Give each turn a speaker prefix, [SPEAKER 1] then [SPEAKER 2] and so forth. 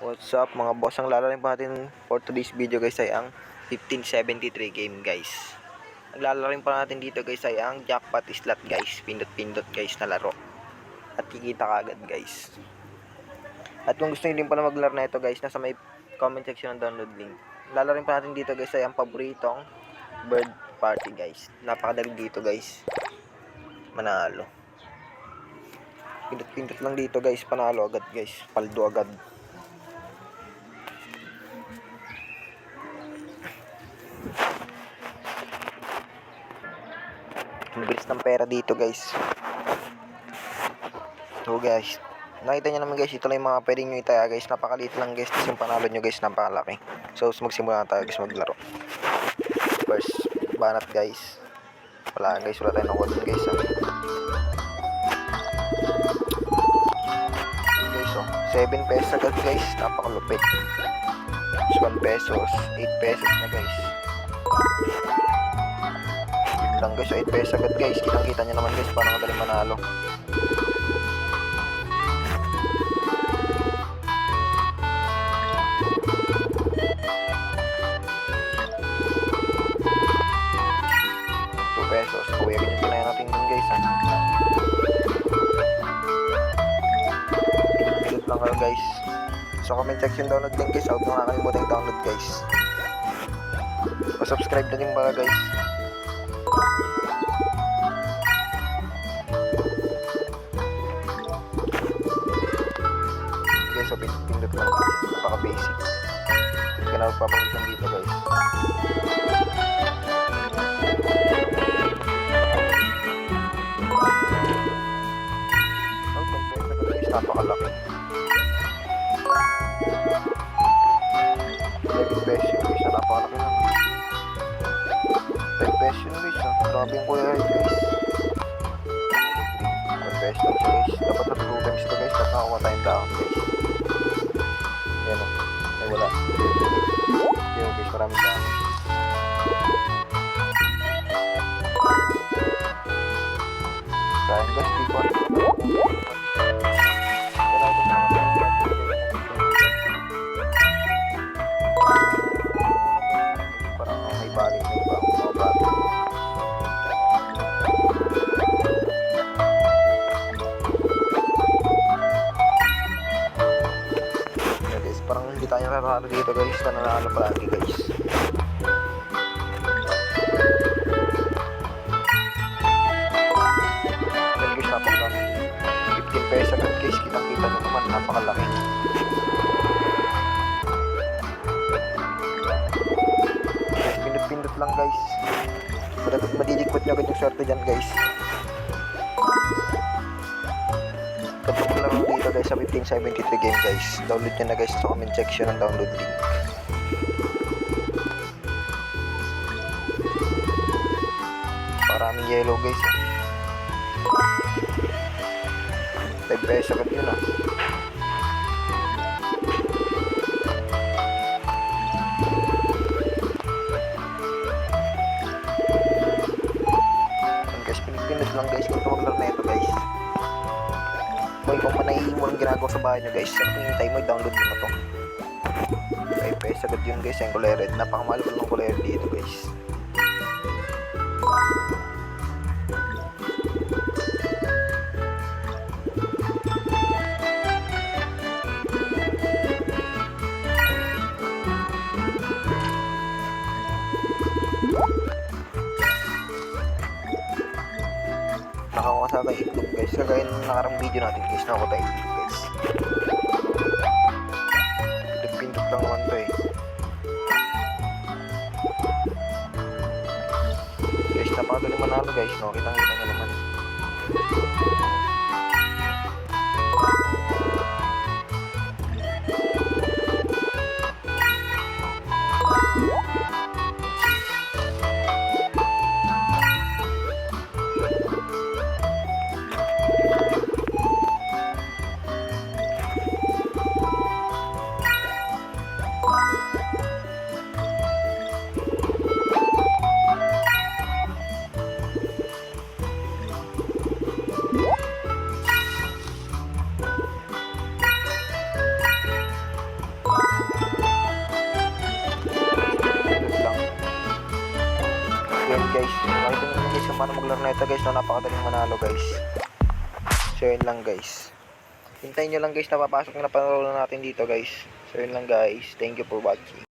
[SPEAKER 1] What's up mga boss, ang lalarin pa natin for today's video guys ay ang 1573 game guys. Ang lalarin pa natin dito guys ay ang jackpot slot guys, pindot-pindot guys na laro. At kikita ka agad guys. At kung gusto nyo din pala maglaro na ito guys, nasa may comment section ng download link. Lalarin pa natin dito guys ay ang paboritong bird party guys. Napakadali dito guys, manalo. Pindot-pindot lang dito guys, panalo agad guys, paldo agad. Ang bilis ng pera dito guys. So guys, nakita nyo naman guys, ito lang yung mga pwedeng nyo itaya guys. Napakaliit lang guys, tapos yung panalo nyo guys napakalaki. So magsimula na tayo guys maglaro. First banat guys, wala guys, wala tayong nakuha guys ha. Guys oh, 7 pesos agad guys, napakalupit. 1 pesos, 8 pesos na guys. Lang guys, 8 pesos agad guys. Kitang-kita nyo naman guys, parang madaling manalo. Pesos, kuya ganyan pinaya natin dun guys ha. Pinit lang kayo guys. So comment section download din guys, huwag mo nakakalimutan yung download guys. Subscribe na din pala guys. Okay, so pindot lang guys, napaka basic. Kaya na magpapawisan dito guys. Napakalaki. 11 pesos yun guys, napakalaki naman. 10 pesos yun guys, grabe yung kuya guys. 1 pesos lang siya guys, dapat na 2 times to guys, dapat nakakuha tayong down guys. Ayan o, ay wala. Ayan guys, maraming down. Sayang guys, di ko parang may balik na iba mga bago. Yeah, guys, parang hindi tayo nakakano dito guys, nananalo palagi guys. Yan guys, napakalaki. 15 pesos agad guys, kitang-kita nyo naman, napakalaki. Pindot lang guys, madidikot nyo agad yung swerte dyan guys. Katulad lang dito guys sa 1573 game guys. Download nyo na guys sa comment section ng download link. Maraming yellow guys. 5 pesos agad yun ah. Pinipinod lang guys kung tumaglaro na ito guys. Boy, kung panahihin mo lang ginagawa sa bahay nyo guys, sa hintay mo, download mo na to. 5 pesos agad yun guys, yung kulay red. Napakamahal ko ng kulay red dito guys. Nakakuha sa akin itlog guys, kagaya ng nakarang video natin guys, nakakuha tayo itlog guys. Pindot lang naman to eh guys, napakadali manalo guys, no? Kitang-kita nyo naman. Yun guys, makita nyo naman guys kung paano maglaro na ito guys, no, napakadaling manalo guys. So yun lang guys, hintayin nyo lang guys na papasok na panalo natin dito guys. So yun lang guys, thank you for watching.